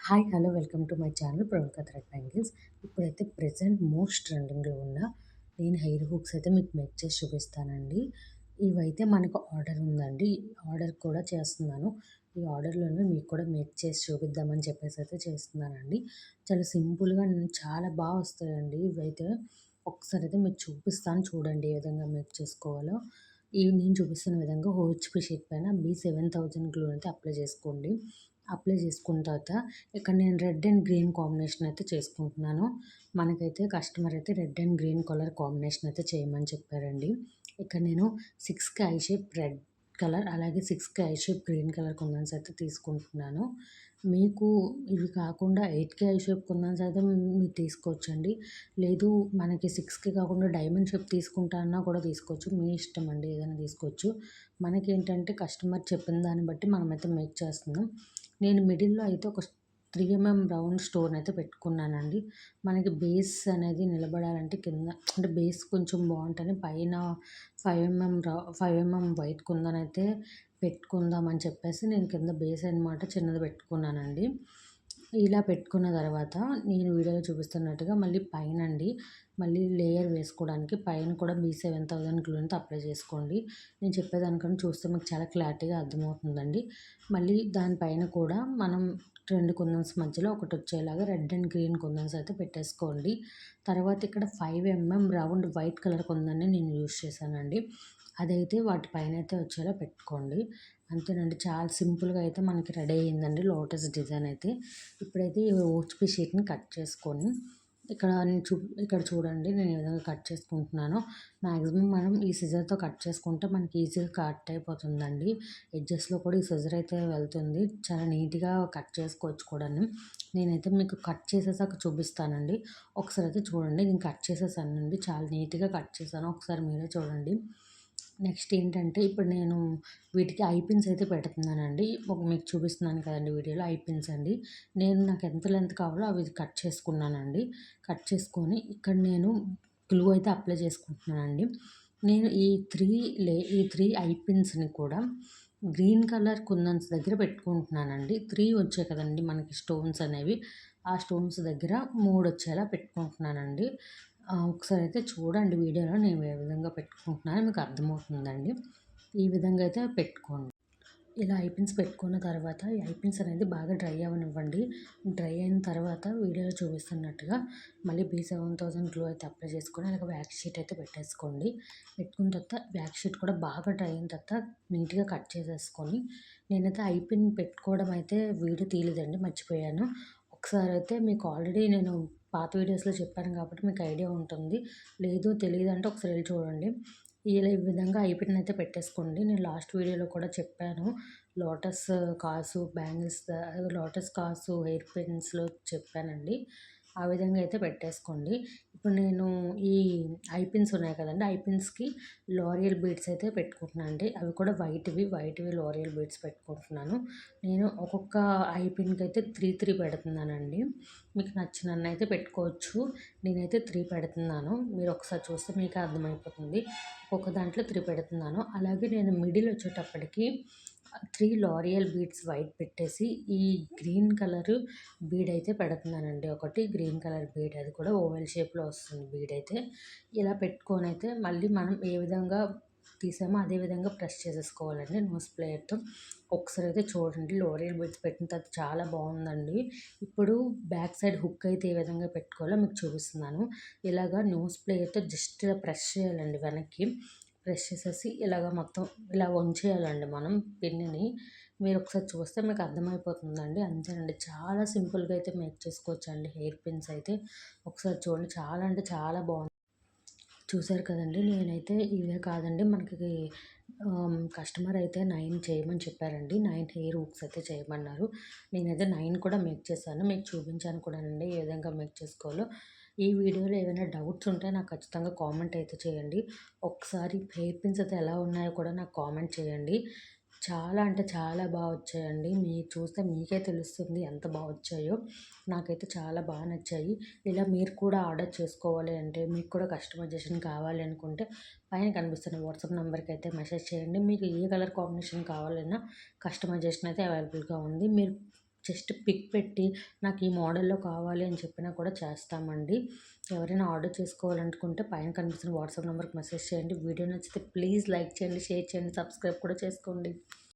Hi hello welcome to my channel Pravalika thread bangles. ఇప్పుడైతే present most ట్రెండింగ్లో ఉన్న నేను హెయిర్ హుక్స్ అయితే మీకు మేక్ చేసి చూపిస్తానండి. ఇవైతే మనకు ఆర్డర్ ఉందండి, ఆర్డర్ కూడా చేస్తున్నాను. ఈ ఆర్డర్లోనే మీకు కూడా మేక్ చేసి చూపిద్దామని చెప్పేసి అయితే చేస్తున్నానండి. చాలా సింపుల్గా చాలా బాగా వస్తాయండి ఇవైతే. ఒకసారి అయితే మీకు చూపిస్తాను, చూడండి ఏ విధంగా మేక్ చేసుకోవాలో. ఇవి నేను చూపిస్తున్న విధంగా ఓహెచ్పి షీట్ పైన B7000 గ్లూ అయితే అప్లై చేసుకోండి. అప్లై చేసుకున్న తర్వాత ఇక్కడ నేను రెడ్ అండ్ గ్రీన్ కాంబినేషన్ అయితే చేసుకుంటున్నాను. మనకైతే కస్టమర్ అయితే red and green colour combination అయితే చేయమని చెప్పారండి. ఇక్కడ నేను 6కి ఐ షేప్ రెడ్ కలర్, అలాగే 6కి ఐ షేప్ గ్రీన్ కలర్ కుందన్స్ అయితే తీసుకుంటున్నాను. మీకు ఇవి కాకుండా 8కి ఐ షేప్ కుందన్స్ అయితే మీరు తీసుకోవచ్చండి. లేదు మనకి 6కి కాకుండా డైమండ్ షేప్ తీసుకుంటా అన్నా కూడా తీసుకోవచ్చు. మీ ఇష్టం అండి, ఏదైనా తీసుకోవచ్చు. మనకేంటంటే కస్టమర్ చెప్పిన దాన్ని బట్టి మనమైతే మేక్ చేస్తున్నాం. నేను మిడిల్‌లో అయితే ఒక 3 రౌండ్ స్టోన్ అయితే పెట్టుకున్నానండి. మనకి బేస్ అనేది నిలబడాలంటే కింద అంటే బేస్ కొంచెం బావుంటేనే పైన 5 వైట్ కుందనైతే పెట్టుకుందాం అని చెప్పేసి నేను కింద బేస్ అనమాట చిన్నది పెట్టుకున్నానండి. ఇలా పెట్టుకున్న తర్వాత నేను వీడియోలో చూపిస్తున్నట్టుగా మళ్ళీ పైనండి, మళ్ళీ లేయర్ వేసుకోవడానికి పైన కూడా B7000 గ్లూ‌ని అప్లై చేసుకోండి. నేను చెప్పేదానికన్నా చూస్తే మీకు చాలా క్లారిటీగా అర్థమవుతుందండి. మళ్ళీ దానిపైన కూడా మనం 2 కుందన్స్ మధ్యలో ఒకటొచ్చేలాగా రెడ్ అండ్ గ్రీన్ కుందన్స్ అయితే పెట్టేసుకోండి. తర్వాత ఇక్కడ 5 రౌండ్ వైట్ కలర్ కుందన్ని నేను యూజ్ చేశానండి. అదైతే వాటి పైనైతే వచ్చేలా పెట్టుకోండి. అంతేనండి, చాలా సింపుల్‌గా అయితే మనకి రెడీ అయిందండి లోటస్ డిజైన్ అయితే. ఇప్పుడైతే ఈ ఓహెచ్‌పి షీట్‌ని కట్ చేసుకొని ఇక్కడ చూడండి నేను ఏ విధంగా కట్ చేసుకుంటున్నానో. మ్యాక్సిమం మనం ఈ సిజర్‌తో కట్ చేసుకుంటే మనకి ఈజీగా కట్ అయిపోతుందండి. ఎడ్జెస్‌లో కూడా ఈ సిజర్ అయితే వెళ్తుంది. చాలా నీట్‌గా కట్ చేసుకోవచ్చు కూడాను. నేనైతే మీకు కట్ చేసేసాక చూపిస్తానండి. ఒకసారి అయితే చూడండి, నేను కట్ చేసేసానండి. చాలా నీట్‌గా కట్ చేశాను. ఒకసారి మీరే చూడండి. నెక్స్ట్ ఏంటంటే ఇప్పుడు నేను వీటికి ఐ పిన్స్ అయితే పెడుతున్నానండి. మీకు చూపిస్తున్నాను కదండీ వీడియోలో ఐ పిన్స్ అండి. నాకు ఎంత లెంత్ కావాలో అవి కట్ చేసుకున్నానండి. కట్ చేసుకొని ఇక్కడ నేను గ్లూ అయితే అప్లై చేసుకుంటున్నానండి. నేను ఈ 3 ఐ పిన్స్‌ని కూడా గ్రీన్ కలర్ కుందన్స్ దగ్గర పెట్టుకుంటున్నానండి. 3 వచ్చాయి కదండీ మనకి స్టోన్స్ అనేవి. ఆ స్టోన్స్ దగ్గర 3 వచ్చేలా పెట్టుకుంటున్నానండి. ఒకసారి అయితే చూడండి వీడియోలో నేను ఏ విధంగా పెట్టుకుంటున్నానో మీకు అర్థమవుతుందండి. ఈ విధంగా అయితే పెట్టుకోండి. ఇలా ఐ పిన్స్ పెట్టుకున్న తర్వాత ఈ ఐ పిన్స్ అనేది బాగా డ్రై అవ్వనివ్వండి. డ్రై అయిన తర్వాత వీడియోలో చూపిస్తున్నట్టుగా మళ్ళీ B7000 గ్లూ అయితే అప్లై చేసుకొని అలాగే వ్యాక్స్ షీట్ అయితే పెట్టేసుకోండి. పెట్టుకున్న తర్వాత వ్యాక్స్ షీట్ కూడా బాగా డ్రై అయిన తర్వాత నీట్‌గా కట్ చేసేసుకొని, నేనైతే ఐ పిన్ పెట్టుకోవడం అయితే వీడియో తీయలేదండి, మర్చిపోయాను. ఒకసారి అయితే మీకు ఆల్రెడీ నేను పాత వీడియోస్‌లో చెప్పాను కాబట్టి మీకు ఐడియా ఉంటుంది. లేదు తెలీదంటే ఒకసారి ఎళ్లి చూడండి. ఈ విధంగా ఐ పిన్ అయితే పెట్టేసుకోండి. నేను లాస్ట్ వీడియోలో కూడా చెప్పాను. లోటస్ కాసు బ్యాంగిల్స్, లోటస్ కాసు హెయిర్ పిన్స్‌లో చెప్పానండి. ఆ విధంగా అయితే పెట్టేసుకోండి. ఇప్పుడు నేను ఈ ఐ పిన్స్ ఉన్నాయి కదండీ! ఐ పిన్స్‌కి లోరియల్ బీడ్స్ అయితే పెట్టుకుంటున్నాను అండి. అవి కూడా వైట్‌వి లోరియల్ బీడ్స్ పెట్టుకుంటున్నాను. నేను ఒక్కొక్క ఐ పిన్‌కైతే 3 పెడుతున్నానండి. మీకు నచ్చినన్నయితే పెట్టుకోవచ్చు. నేనైతే 3 పెడుతున్నాను. మీరు ఒకసారి చూస్తే మీకే అర్థమైపోతుంది. ఒక్కొక్క దాంట్లో 3 పెడుతున్నాను. అలాగే నేను మిడిల్ వచ్చేటప్పటికి 3 లారియల్ బీడ్స్ వైట్ పెట్టేసి ఈ గ్రీన్ కలరు బీడ్ అయితే పెడుతున్నానండి. ఒకటి గ్రీన్ కలర్ బీడ్, అది కూడా ఓవెల్ షేప్‌లో వస్తుంది బీడ్ అయితే. ఇలా పెట్టుకొనైతే మళ్ళీ మనం ఏ విధంగా తీసామో అదే విధంగా ప్రెస్ చేసేసుకోవాలండి నోస్ ప్లేయర్‌తో. ఒకసారి అయితే చూడండి, లోరియల్ బీడ్స్ పెట్టిన తర్వాత చాలా బాగుందండి. ఇప్పుడు బ్యాక్ సైడ్ హుక్ అయితే ఏ విధంగా పెట్టుకోవాలో మీకు చూపిస్తున్నాను. ఇలాగా నోస్ ప్లేయర్‌తో జస్ట్ ఇలా ప్రెస్ చేయాలండి వెనక్కి. ప్రెస్ చేసేసి ఇలాగ మొత్తం ఇలా వంచేయాలండి మనం పిన్నుని. మీరు ఒకసారి చూస్తే మీకు అర్థమైపోతుందండి. అంతేనండి, చాలా సింపుల్‌గా అయితే మేక్ చేసుకోవచ్చండి హెయిర్ పిన్స్ అయితే. ఒకసారి చూడండి, చాలా అంటే చాలా బాగుంది. చూసారు కదండీ! నేనైతే ఇవే కాదండి మనకి కస్టమర్ అయితే 9 చేయమని చెప్పారండి. 9 హెయిర్ హుక్స్ అయితే చేయమన్నారు. నేనైతే 9 కూడా మేక్ చేశాను. మీకు చూపించాను కూడానండి ఏ విధంగా మేక్ చేసుకోవాలో. ఈ వీడియోలో ఏవైనా డౌట్స్ ఉంటే నాకు ఖచ్చితంగా కామెంట్ అయితే చేయండి. ఒకసారి హెయిర్ పిన్స్ అయితే ఎలా ఉన్నాయో కూడా నాకు కామెంట్ చేయండి. చాలా అంటే చాలా బాగా వచ్చాయండి. మీరు చూస్తే మీకే తెలుస్తుంది ఎంత బాగా వచ్చాయో. నాకైతే చాలా బాగా నచ్చాయి. ఇలా మీరు కూడా ఆర్డర్ చేసుకోవాలి అంటే, మీకు కూడా కస్టమైజేషన్ కావాలి అనుకుంటే పైన కనిపిస్తున్న వాట్సాప్ నెంబర్కి అయితే మెసేజ్ చేయండి. మీకు ఏ కలర్ కాంబినేషన్ కావాలన్నా కస్టమైజేషన్ అయితే అవైలబుల్‌గా ఉంది. మీరు జస్ట్ పిక్ పెట్టి నాకు ఈ మోడల్‌లో కావాలి అని చెప్పినా కూడా చేస్తామండి. ఎవరైనా ఆర్డర్ చేసుకోవాలనుకుంటే పైన కనిపిస్తున్న వాట్సాప్ నంబర్‌కి మెసేజ్ చేయండి. వీడియో నచ్చితే ప్లీజ్ లైక్ చేయండి, షేర్ చేయండి, సబ్స్క్రైబ్ కూడా చేసుకోండి.